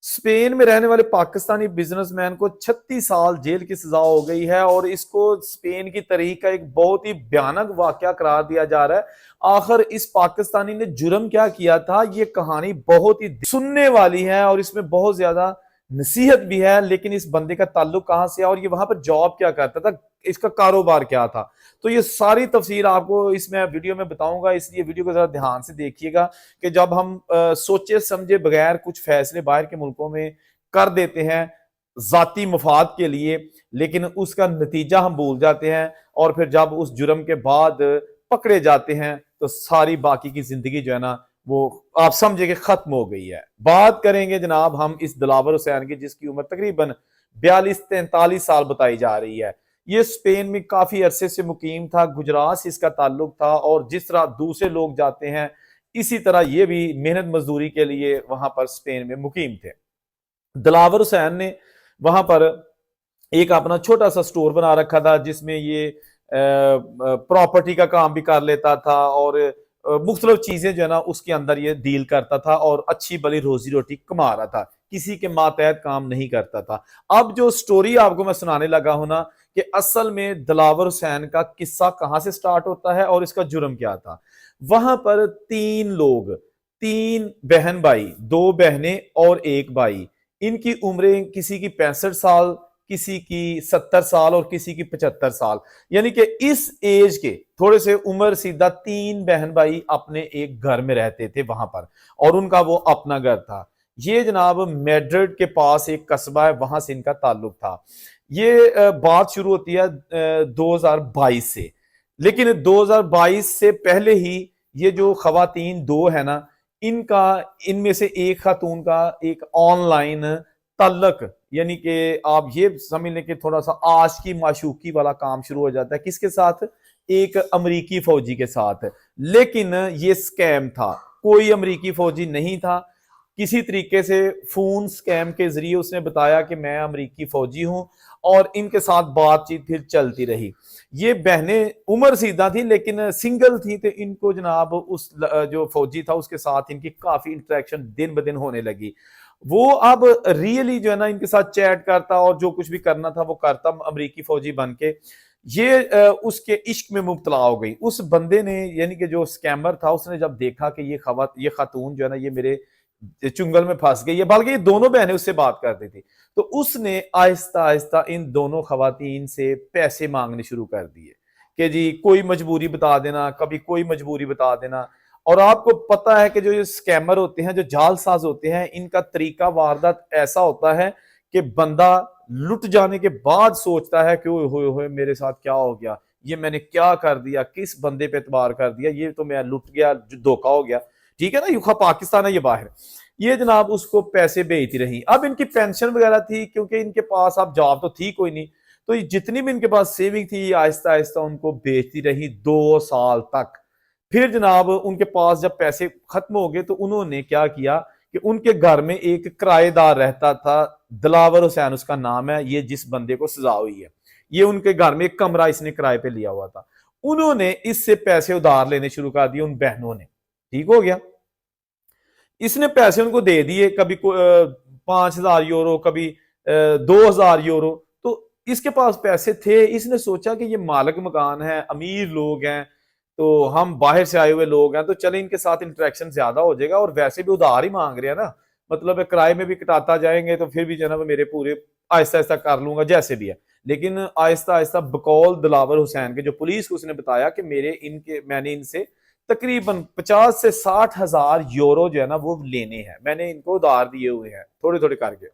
Spain में रहने वाले पाकिस्तानी बिजनेसमैन को 36 साल जेल की सजा हो गई है और इसको स्पेन की तारीख का एक बहुत ही भयानक वाकया करार दिया जा रहा है। आखिर इस पाकिस्तानी ने जुर्म क्या किया था, ये कहानी बहुत ही सुनने वाली है और इसमें बहुत ज्यादा नसीहत भी है। लेकिन इस बंदे का ताल्लुक कहां से है और ये वहां पर जॉब क्या करता था, इसका कारोबार क्या था, तो ये सारी तफसीर आपको इसमें वीडियो में बताऊंगा। इसलिए वीडियो को जरा ध्यान से देखिएगा कि जब हम सोचे समझे बगैर कुछ फैसले बाहर के मुल्कों में कर देते हैं जाती मफाद के लिए, लेकिन उसका नतीजा हम भूल जाते हैं और फिर जब उस जुर्म के बाद पकड़े जाते हैं तो सारी बाकी की जिंदगी जो है ना वो आप समझे कि खत्म हो गई है। बात करेंगे जनाब हम इस दिलावर हुसैन की, जिसकी उम्र तकरीबन 42-43 साल बताई जा रही है। ये स्पेन में काफी अरसे से मुकीम था, गुजरात से इसका ताल्लुक था और जिस तरह दूसरे लोग जाते हैं इसी तरह ये भी मेहनत मजदूरी के लिए वहां पर स्पेन में मुकीम थे। दिलावर हुसैन ने वहां पर एक अपना छोटा सा स्टोर बना रखा था जिसमें ये प्रॉपर्टी का काम भी कर लेता था और मुख्तलिफ चीजें जो है ना उसके अंदर ये डील करता था और अच्छी भली रोजी रोटी कमा रहा था, किसी के मातहत काम नहीं करता था। अब जो स्टोरी आपको मैं सुनाने लगा हूं ना कि असल में दिलावर हुसैन का किस्सा कहां से स्टार्ट होता है और इसका जुर्म क्या था। वहां पर तीन लोग, तीन बहन भाई, दो बहनें और एक भाई, इनकी उम्रें किसी की 65 साल, किसी की 70 साल और किसी की 75 साल, यानी कि इस एज के थोड़े से उम्र सीधा तीन बहन भाई अपने एक घर में रहते थे वहां पर और उनका वो अपना घर था। ये जनाब मैड्रिड के पास एक कस्बा है, वहां से इनका ताल्लुक था। ये बात शुरू होती है 2022 से, लेकिन 2022 से पहले ही ये जो खवातीन दो है ना, इनका इनमें से एक खातून का एक ऑनलाइन तल्लक, यानी कि आप ये समझ लें कि थोड़ा सा आश की माशूकी वाला काम शुरू हो जाता है। किसके साथ? एक अमरीकी फौजी के साथ। लेकिन ये स्कैम था, कोई अमरीकी फौजी नहीं था। किसी तरीके से फोन स्कैम के जरिए उसने बताया कि मैं अमरीकी फौजी हूं और इनके साथ बातचीत फिर चलती रही। ये बहनें उम्र सीधा थी लेकिन सिंगल थी, तो इनको जनाब उस जो फौजी था उसके साथ इनकी काफी इंटरेक्शन दिन ब दिन होने लगी। वो अब रियली जो है ना इनके साथ चैट करता और जो कुछ भी करना था वो करता अमरीकी फौजी बन के। ये उसके इश्क में मुब्तला हो गई। उस बंदे ने, यानी कि जो स्कैमर था, उसने जब देखा कि ये खातून जो है ना ये मेरे चुंगल में फंस गई है, बल्कि ये दोनों बहनें उससे बात करती थी, तो उसने आहिस्ता आहिस्ता इन दोनों खवातीन से पैसे मांगने शुरू कर दिए कि जी कोई मजबूरी बता देना, कभी कोई मजबूरी बता देना। और आपको पता है कि जो ये स्कैमर होते हैं, जो जालसाज होते हैं, इनका तरीका वारदात ऐसा होता है कि बंदा लुट जाने के बाद सोचता है कि ओए मेरे साथ क्या हो गया, ये मैंने क्या कर दिया, किस बंदे पे एतबार कर दिया, ये तो मैं लुट गया, धोखा हो गया। ठीक है ना, युखा पाकिस्तान है ये बाहर। ये जनाब उसको पैसे भेजती रही। अब इनकी पेंशन वगैरह थी, क्योंकि इनके पास अब जॉब तो थी कोई नहीं, तो ये जितनी भी इनके पास सेविंग थी आहिस्ता आहिस्ता उनको बेचती रही 2 साल तक। फिर जनाब उनके पास जब पैसे खत्म हो गए तो उन्होंने क्या किया कि उनके घर में एक किराएदार रहता था, दिलावर हुसैन उसका नाम है, ये जिस बंदे को सजा हुई है। ये उनके घर में एक कमरा इसने किराए पे लिया हुआ था। उन्होंने इससे पैसे उधार लेने शुरू कर दिए उन बहनों ने। ठीक हो गया, इसने पैसे उनको दे दिए, कभी 5,000 यूरो, कभी 2,000 यूरो। तो इसके पास पैसे थे, इसने सोचा कि ये मालिक मकान है, अमीर लोग हैं, तो हम बाहर से आए हुए लोग हैं, तो चले इनके साथ इंटरेक्शन ज्यादा हो जाएगा और वैसे भी उधार ही मांग रहे हैं ना, मतलब किराए में भी कटाता जाएंगे तो फिर भी जो है मेरे पूरे आहिस्ता आहिस्ता कर लूंगा जैसे भी है। लेकिन आहिस्ता आहिस्ता बकौल दिलावर हुसैन के, जो पुलिस को उसने बताया कि मैंने इनसे तकरीबन 50 से 60 हजार यूरो जो है ना वो लेने हैं, मैंने इनको उधार दिए हुए हैं थोड़े थोड़े करके।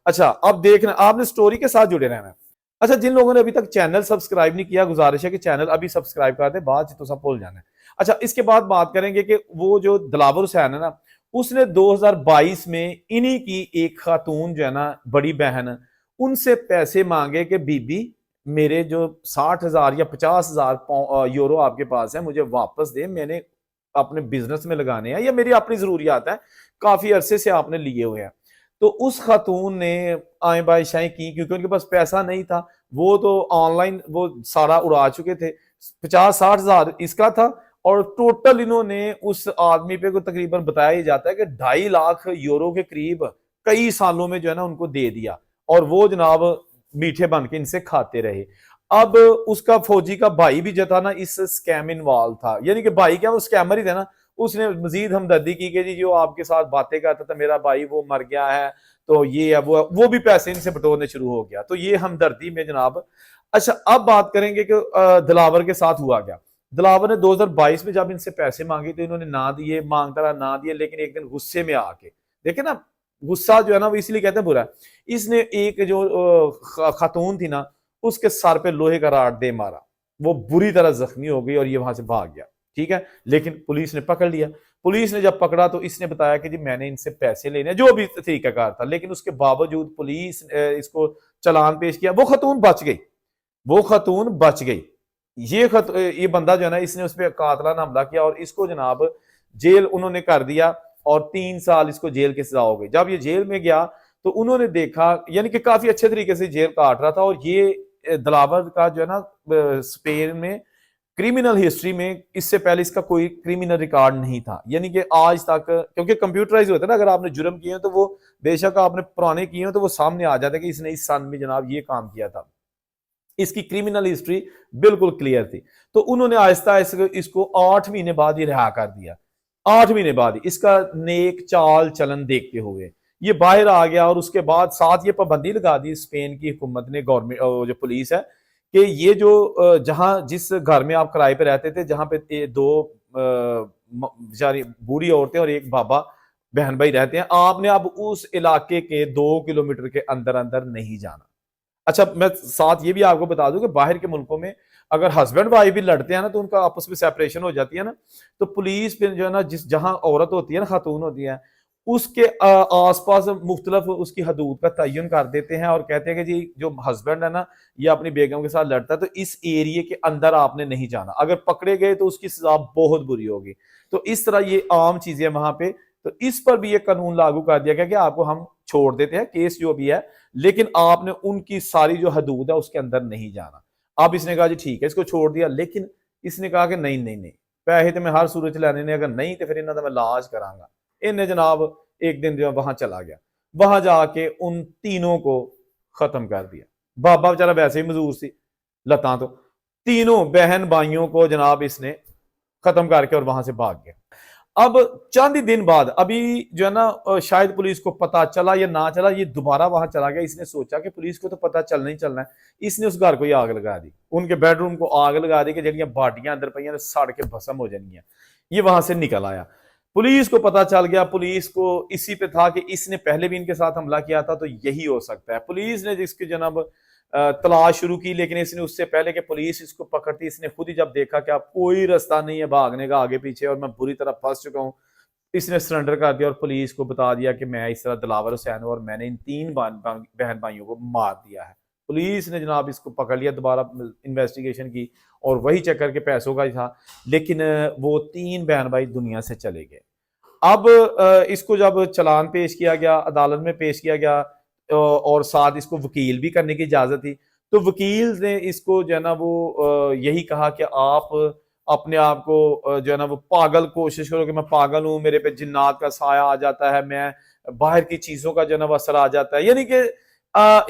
अच्छा, अब देखना, आपने स्टोरी के साथ जुड़े रहना। अच्छा, जिन लोगों ने अभी तक चैनल सब्सक्राइब नहीं किया, गुजारिश है कि चैनल अभी सब्सक्राइब कर दे, बात तो सब भूल जाना है। अच्छा, इसके बाद बात करेंगे कि वो जो दिलावर हुसैन है ना, उसने 2022 में इन्हीं की एक खातून जो है ना, बड़ी बहन, उनसे पैसे मांगे कि बीबी मेरे जो 60 हजार या 50 हजार यूरो आपके पास है मुझे वापस दे, मैंने अपने बिजनेस में लगाने हैं या मेरी अपनी जरूरियात है, काफी अरसे से आपने लिए हुए हैं। तो उस खातून ने आए बाईशाई की, क्योंकि उनके पास पैसा नहीं था, वो तो ऑनलाइन वो सारा उड़ा चुके थे। 50-60 हजार इसका था और टोटल इन्होंने उस आदमी पे को तकरीबन बताया ही जाता है कि 2.5 लाख यूरो के करीब कई सालों में जो है ना उनको दे दिया, और वो जनाब मीठे बन के इनसे खाते रहे। अब उसका फौजी का भाई भी जो था ना इस स्कैम इन्वॉल्व था, यानी कि भाई क्या, वो स्कैमर ही थे ना। उसने मजीद हमदर्दी की कि जी जो आपके साथ बातें करता था मेरा भाई वो मर गया है, तो ये है वो भी पैसे इनसे बटोरने शुरू हो गया। तो ये हमदर्दी में जनाब। अच्छा, अब बात करेंगे कि दिलावर के साथ हुआ क्या। दिलावर ने 2022 में जब इनसे पैसे मांगे तो इन्होंने ना दिए, मांगता रहा ना दिए, लेकिन एक दिन गुस्से में आके, देखे ना, गुस्सा जो है ना वो इसलिए कहते हैं बुरा है। इसने एक जो खातून थी ना उसके सर पे लोहे का राड दे मारा, वो बुरी तरह जख्मी हो गई और ये वहां से भाग गया। ठीक है, लेकिन पुलिस ने पकड़ लिया। पुलिस ने जब पकड़ा तो इसने बताया कि जी मैंने इनसे पैसे लेने, जो भी तरीकाकार था, लेकिन उसके बावजूद पुलिस इसको चालान पेश किया। वो खतून बच गई, वो खतून बच गई। ये बंदा जो है ना इसने उस पर कातलाना हमला किया और इसको जनाब जेल उन्होंने कर दिया, और 3 साल इसको जेल की सजा हो गई। जब ये जेल में गया तो उन्होंने देखा, यानी कि काफी अच्छे तरीके से जेल काट रहा था, और ये दिलावर का जो है ना स्पेन में क्रिमिनल हिस्ट्री में इससे पहले इसका कोई क्रिमिनल रिकॉर्ड नहीं था, यानी कि आज तक, क्योंकि कंप्यूटराइज होता है ना, अगर आपने जुर्म किए तो वो बेशक आपने पुराने किए हो तो वो सामने आ जाता है कि इसने इस सन में जनाब ये काम किया था। इसकी क्रिमिनल हिस्ट्री बिल्कुल क्लियर थी। तो उन्होंने आहिस्ता आहिस्ता इसको 8 महीने बाद ही रिहा कर दिया। 8 महीने बाद इसका नेक चाल चलन देखते हुए ये बाहर आ गया, और उसके बाद साथ ये पाबंदी लगा दी स्पेन की हुकूमत ने, गवर्नमेंट जो पुलिस है, कि ये जो जहां जिस घर में आप किराए पे रहते थे, जहां पे दो बेचारी बूढ़ी औरतें और एक बाबा बहन भाई रहते हैं, आपने अब उस इलाके के 2 किलोमीटर के अंदर अंदर नहीं जाना। अच्छा, मैं साथ ये भी आपको बता दूं कि बाहर के मुल्कों में अगर हस्बैंड वाइफ भी लड़ते हैं ना तो उनका आपस में सेपरेशन हो जाती है ना, तो पुलिस फिर जो है ना जिस जहां औरत होती है ना, खातून होती है, उसके आसपास मुख्तलिफ उसकी हदूद का तयन कर देते हैं और कहते हैं कि जी जो हस्बैंड है ना ये अपनी बेगम के साथ लड़ता है तो इस एरिए के अंदर आपने नहीं जाना, अगर पकड़े गए तो उसकी सजा बहुत बुरी होगी। तो इस तरह ये आम चीजें वहां पे, तो इस पर भी ये कानून लागू कर दिया गया कि आपको हम छोड़ देते हैं केस जो भी है, लेकिन आपने उनकी सारी जो हदूद है उसके अंदर नहीं जाना। अब इसने कहा जी ठीक है, इसको छोड़ दिया, लेकिन इसने कहा कि नहीं नहीं नहीं, पैसे तो मैं हर सूरत लेने ने, अगर नहीं तो फिर इन्हें तो मैं लाज करांगा। इन्हें जनाब एक दिन जो वहां चला गया, वहां जाके उन तीनों को खत्म कर दिया। बाबा बेचारा वैसे ही मजूर सी लता, तो तीनों बहन भाइयों को जनाब इसने खत्म करके और वहां से भाग गया। अब चंद ही दिन बाद अभी जो है ना शायद पुलिस को पता चला या ना चला, ये दोबारा वहां चला गया। इसने सोचा कि पुलिस को तो पता चलना ही चलना है, इसने उस घर को ही आग लगा दी, उनके बेडरूम को आग लगा दी कि जड़ियां बाटियां अंदर पईयां सड़ के भस्म हो जाएंगी। ये वहां से निकल आया, पुलिस को पता चल गया। पुलिस को इसी पे था कि इसने पहले भी इनके साथ हमला किया था तो यही हो सकता है। पुलिस ने जिसकी जनाब तलाश शुरू की, लेकिन इसने उससे पहले कि पुलिस इसको पकड़ती, इसने खुद ही जब देखा कि अब कोई रास्ता नहीं है भागने का आगे पीछे और मैं बुरी तरह फंस चुका हूं, इसने सरेंडर कर दिया और पुलिस को बता दिया कि मैं इस तरह दिलावर हुसैन हूं और मैंने इन 3 बहन भाइयों को मार दिया है। पुलिस ने जनाब इसको पकड़ लिया, दोबारा इन्वेस्टिगेशन की और वही चक्कर के पैसों का ही था, लेकिन वो 3 बहन भाई दुनिया से चले गए। अब इसको जब चालान पेश किया गया, अदालत में पेश किया गया, और साथ इसको वकील भी करने की इजाजत थी, तो वकील ने इसको जो है ना वो यही कहा कि आप अपने आप को जो है ना वो पागल कोशिश करो कि मैं पागल हूं, मेरे पे जिन्नात का साया आ जाता है, मैं बाहर की चीजों का जो है ना वो असर आ जाता है। यानी कि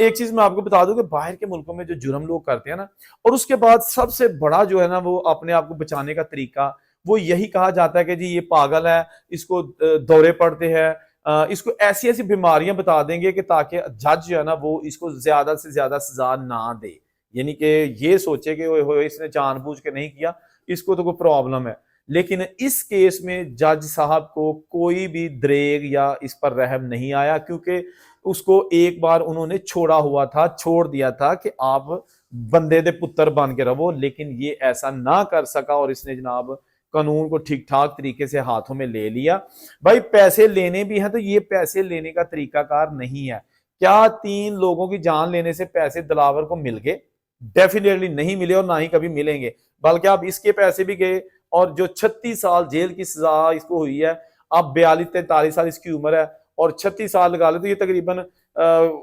एक चीज मैं आपको बता दूं कि बाहर के मुल्कों में जो जुर्म लोग करते हैं ना, और उसके बाद सबसे बड़ा जो है ना वो अपने आप को बचाने का तरीका वो यही कहा जाता है कि जी ये पागल है, इसको दौरे पड़ते हैं, इसको ऐसी ऐसी बीमारियां बता देंगे कि ताकि जज जो है ना वो इसको ज्यादा से ज्यादा सजा ना दे, यानी कि ये सोचे कि ओए इसने जानबूझ के नहीं किया, इसको तो कोई प्रॉब्लम है। लेकिन इस केस में जज साहब को कोई भी द्रेग या इस पर रहम नहीं आया, क्योंकि उसको एक बार उन्होंने छोड़ा हुआ था, छोड़ दिया था कि आप बंदे दे पुत्र बन के रहो, लेकिन ये ऐसा ना कर सका और इसने जनाब कानून को ठीक ठाक तरीके से हाथों में ले लिया। भाई पैसे लेने भी हैं तो ये पैसे लेने का तरीकाकार नहीं है। क्या 3 लोगों की जान लेने से पैसे दिलावर को मिल गए? डेफिनेटली नहीं मिले और ना ही कभी मिलेंगे, बल्कि अब इसके पैसे भी गए, और जो 36 साल जेल की सजा इसको हुई है, अब 42-43 साल इसकी उम्र है और 36 साल लगा ले तो ये तकरीबन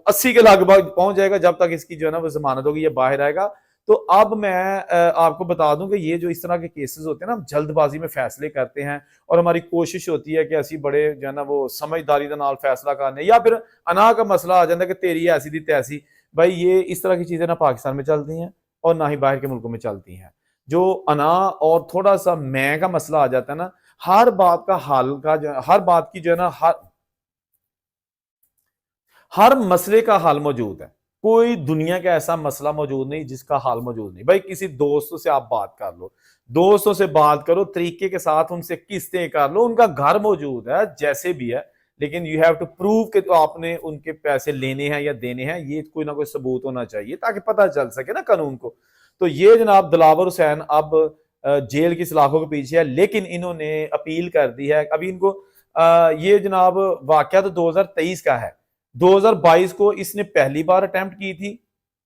80 के लगभग पहुंच जाएगा जब तक इसकी जो है ना वो जमानत होगी, ये बाहर आएगा। तो अब मैं आपको बता दूं कि ये जो इस तरह के केसेस होते हैं ना, हम जल्दबाजी में फैसले करते हैं और हमारी कोशिश होती है कि असी बड़े जो है ना वो समझदारी के नाल फैसला करने, या फिर अना का मसला आ जाता है कि तेरी ऐसी दी तैसी। भाई ये इस तरह की चीजें ना पाकिस्तान में चलती हैं और ना ही बाहर के मुल्कों में चलती हैं। जो अना और थोड़ा सा मैं का मसला आ जाता है ना, हर बात का हल का जो हर बात की जो है ना हर मसले का हल मौजूद है। कोई दुनिया का ऐसा मसला मौजूद नहीं जिसका हल मौजूद नहीं। भाई किसी दोस्तों से आप बात कर लो, दोस्तों से बात करो तरीके के साथ, उनसे किस्तें कर लो, उनका घर मौजूद है जैसे भी है, लेकिन यू हैव टू प्रूव कि तो आपने उनके पैसे लेने हैं या देने हैं, ये कोई ना कोई सबूत होना चाहिए ताकि पता चल सके ना कानून को। तो ये जनाब दिलावर हुसैन अब जेल की सलाखों के पीछे है, लेकिन इन्होंने अपील कर दी है। अभी इनको ये जनाब वाकया तो 2023 का है। 2022 को इसने पहली बार अटेम्प्ट की थी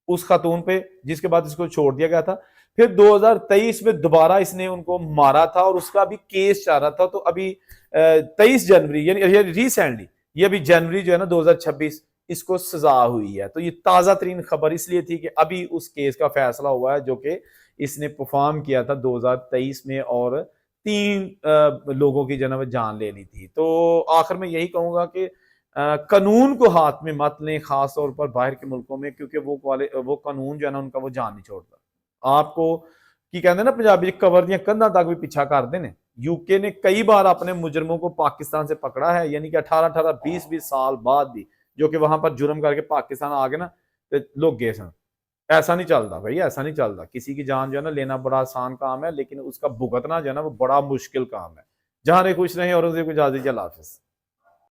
उस खातून पे, जिसके बाद इसको छोड़ दिया गया था। फिर 2023 में दोबारा इसने उनको मारा था और उसका भी केस चल रहा था। तो अभी 23 जनवरी यानी रिसेंटली, ये अभी जनवरी जो है ना 2026, इसको सजा हुई है। तो ये ताजा तरीन खबर इसलिए थी कि अभी उस केस का फैसला हुआ है जो कि इसने परफॉर्म किया था 2023 में, और 3 लोगों की जन्म जान ले ली थी। तो आखिर में यही कहूंगा कि कानून को हाथ में मत लें, खास तौर पर बाहर के मुल्कों में, क्योंकि वो कानून जो है ना उनका वो जान नहीं छोड़ता आपको। की कहते हैं ना पंजाबी कवर दियां कंधा तक भी पीछा कर देने। यूके ने कई बार अपने मुजरमों को पाकिस्तान से पकड़ा है, यानी कि 18-18 20-20 साल बाद भी, जो कि वहां पर जुर्म करके पाकिस्तान आ गए ना, तो लोग गए सन। ऐसा नहीं चलता भाई, ऐसा नहीं चलता। किसी की जान जो है ना लेना बड़ा आसान काम है, लेकिन उसका भुगतना जो है ना वो बड़ा मुश्किल काम है। जहां रहे खुश रहे और उनसे कुछ इजाजत, अल्लाह हाफिज।